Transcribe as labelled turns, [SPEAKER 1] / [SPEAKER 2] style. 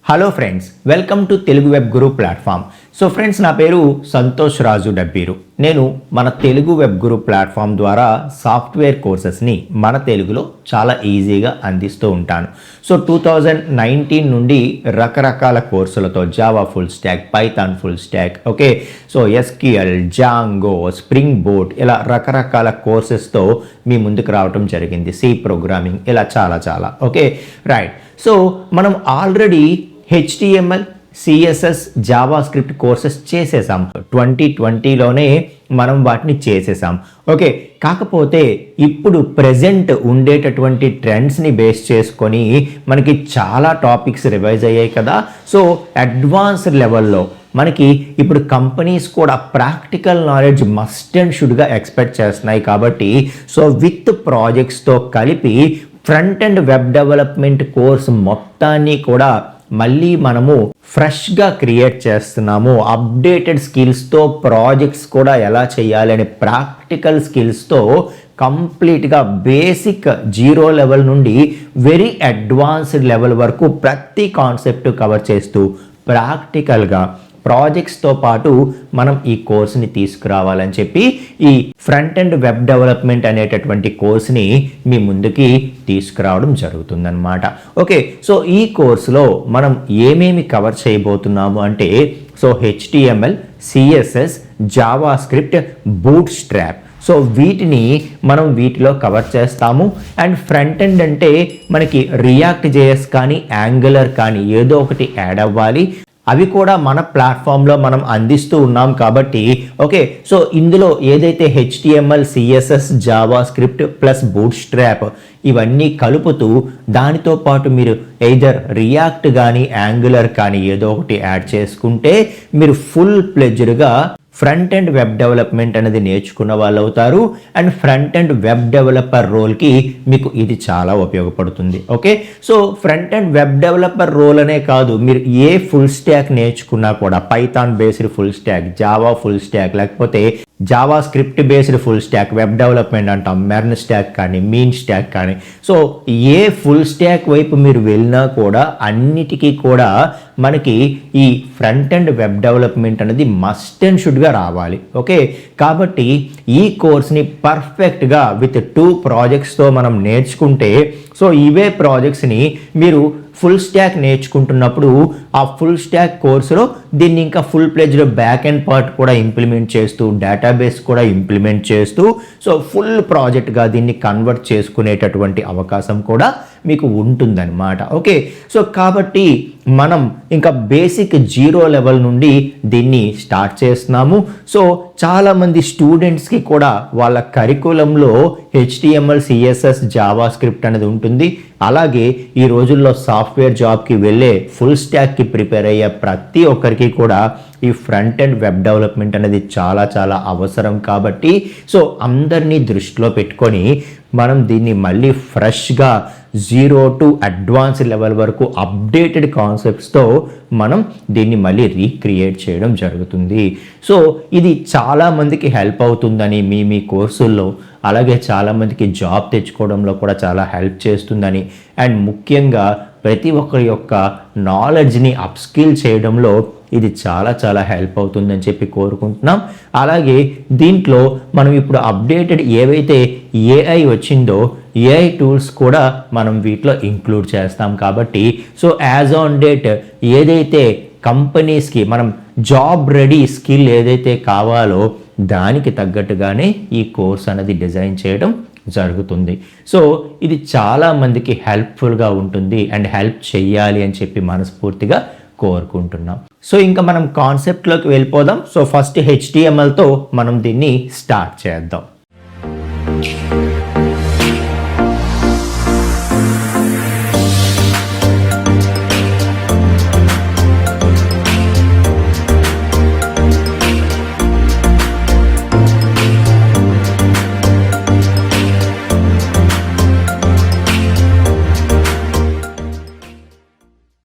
[SPEAKER 1] Hello friends, welcome to Telugu web Guru platform. So friends, నా పేరు సంతోష్ రాజు డబ్బీరు. నేను మన తెలుగు వెబ్ గురు ప్లాట్ఫామ్ ద్వారా సాఫ్ట్వేర్ కోర్సెస్ని మన తెలుగులో చాలా ఈజీగా అందిస్తూ ఉంటాను. సో 2019 నుండి రకరకాల కోర్సులతో Java full stack, Python full stack, okay, so SQL, Django, Spring Boot, ఇలా రకరకాల కోర్సెస్తో మీ ముందుకు రావటం జరిగింది. సి ప్రోగ్రామింగ్, ఇలా చాలా ఓకే, రైట్. సో మనం already HTML, CSS, Java script courses చేసేసాం. 2020లోనే మనం వాటిని చేసేసాం. ఓకే, కాకపోతే ఇప్పుడు ప్రెజెంట్ ఉండేటటువంటి ట్రెండ్స్ని బేస్ చేసుకొని మనకి చాలా టాపిక్స్ రివైజ్ అయ్యాయి కదా. సో అడ్వాన్స్డ్ లెవెల్లో మనకి ఇప్పుడు కంపెనీస్ కూడా ప్రాక్టికల్ నాలెడ్జ్ మస్ట్ అండ్ షుడ్గా ఎక్స్పెక్ట్ చేస్తున్నాయి. కాబట్టి సో విత్ ప్రాజెక్ట్స్తో కలిపి front end web development course మొత్తాన్ని కూడా మళ్ళీ మనము ఫ్రెష్గా క్రియేట్ చేస్తున్నాము. అప్డేటెడ్ స్కిల్స్తో ప్రాజెక్ట్స్ కూడా ఎలా చేయాలి అనే ప్రాక్టికల్ స్కిల్స్తో కంప్లీట్గా బేసిక్ 0 లెవెల్ నుండి వెరీ అడ్వాన్స్డ్ లెవెల్ వరకు ప్రతి కాన్సెప్ట్ కవర్ చేస్తూ ప్రాక్టికల్గా ప్రాజెక్ట్స్తో పాటు మనం ఈ కోర్స్ని తీసుకురావాలని చెప్పి ఈ ఫ్రంట్ అండ్ వెబ్ డెవలప్మెంట్ అనేటటువంటి కోర్స్ని మీ ముందుకి తీసుకురావడం జరుగుతుందన్నమాట. ఓకే, సో ఈ కోర్సులో మనం ఏమేమి కవర్ చేయబోతున్నాము అంటే, so HTML, CSS, Java script, boot strap, so వీటిని మనం వీటిలో కవర్ చేస్తాము. అండ్ ఫ్రంట్ ఎండ్ అంటే మనకి రియాక్ట్ JS కానీ యాంగులర్ కానీ ఏదో ఒకటి యాడ్ అవ్వాలి. అవి కూడా మన ప్లాట్ఫామ్లో మనం అందిస్తూ ఉన్నాం కాబట్టి ఓకే, సో ఇందులో ఏదైతే HTML, CSS, Java script plus boot strap ఇవన్నీ కలుపుతూ దానితో పాటు మీరు ఎయిదర్ రియాక్ట్ కానీ యాంగులర్ కానీ ఏదో ఒకటి యాడ్ చేసుకుంటే మీరు ఫుల్ ప్లెజ్డ్గా ఫ్రంట్ అండ్ వెబ్ డెవలప్మెంట్ అనేది నేర్చుకున్న వాళ్ళు అవుతారు. And front end web developer రోల్కి మీకు ఇది చాలా ఉపయోగపడుతుంది. Okay, so front end web developer role అనే కాదు, మీరు ఏ ఫుల్ స్టాక్ నేర్చుకున్నా కూడా, Python based full stack, Java full stack, లేకపోతే JavaScript based full stack, web development అంటాం, మెర్న్ స్టాక్ కానీ మీన్ స్టాక్ కానీ, సో ఏ ఫుల్ స్టాక్ వైపు మీరు వెళ్ళినా కూడా అన్నిటికీ కూడా మనకి ఈ ఫ్రంట్ అండ్ వెబ్ డెవలప్మెంట్ అనేది మస్ట్ అండ్ షుడ్గా రావాలి. ఓకే, కాబట్టి ఈ కోర్స్ని పర్ఫెక్ట్గా విత్ 2 ప్రాజెక్ట్స్తో మనం నేర్చుకుంటే, సో ఇవే ప్రాజెక్ట్స్ని మీరు ఫుల్ స్టాక్ నేర్చుకుంటున్నప్పుడు ఆ ఫుల్ స్టాక్ కోర్సులో దీన్ని ఇంకా full pledged back and part కూడా ఇంప్లిమెంట్ చేస్తూ, డేటాబేస్ కూడా ఇంప్లిమెంట్ చేస్తూ, సో ఫుల్ ప్రాజెక్ట్గా దీన్ని కన్వర్ట్ చేసుకునేటటువంటి అవకాశం కూడా మీకు ఉంటుందన్నమాట. ఓకే, సో కాబట్టి మనం ఇంకా బేసిక్ 0 లెవెల్ నుండి దీన్ని స్టార్ట్ చేస్తున్నాము. సో చాలామంది స్టూడెంట్స్కి కూడా వాళ్ళ కరికులంలో HTML, CSS, జావా స్క్రిప్ట్ అనేది ఉంటుంది. అలాగే ఈ రోజుల్లో సాఫ్ట్వేర్ జాబ్కి వెళ్ళే ఫుల్ స్టాక్కి ప్రిపేర్ అయ్యే ప్రతి ఒక్కరికి కూడా ఈ ఫ్రంట్ అండ్ వెబ్ డెవలప్మెంట్ అనేది చాలా అవసరం. కాబట్టి సో అందరినీ దృష్టిలో పెట్టుకొని మనం దీన్ని మళ్ళీ ఫ్రెష్గా 0 to అడ్వాన్స్ లెవెల్ వరకు అప్డేటెడ్ కాన్సెప్ట్స్తో మనం దీన్ని మళ్ళీ రీక్రియేట్ చేయడం జరుగుతుంది. సో ఇది చాలామందికి హెల్ప్ అవుతుందని మీ కోర్సుల్లో, అలాగే చాలామందికి జాబ్ తెచ్చుకోవడంలో కూడా చాలా హెల్ప్ చేస్తుందని, అండ్ ముఖ్యంగా ప్రతి ఒక్కరి యొక్క నాలెడ్జ్ని అప్స్కిల్ చేయడంలో ఇది చాలా హెల్ప్ అవుతుందని చెప్పి కోరుకుంటున్నాం. అలాగే దీంట్లో మనం ఇప్పుడు అప్డేటెడ్ ఏవైతే AI వచ్చిందో AI టూల్స్ కూడా మనం వీటిలో ఇంక్లూడ్ చేస్తాం. కాబట్టి సో యాజ్ ఆన్ డేట్ ఏదైతే కంపెనీస్కి మనం జాబ్ రెడీ స్కిల్ ఏదైతే కావాలో దానికి తగ్గట్టుగానే ఈ కోర్స్ అనేది డిజైన్ చేయడం జరుగుతుంది. సో ఇది చాలామందికి హెల్ప్ఫుల్గా ఉంటుంది అండ్ హెల్ప్ చెయ్యాలి అని చెప్పి మనస్ఫూర్తిగా కోరుకుంటున్నాం. సో ఇంకా మనం కాన్సెప్ట్లోకి వెళ్ళిపోదాం. సో ఫస్ట్ HTMLతో మనం దీన్ని స్టార్ట్ చేద్దాం.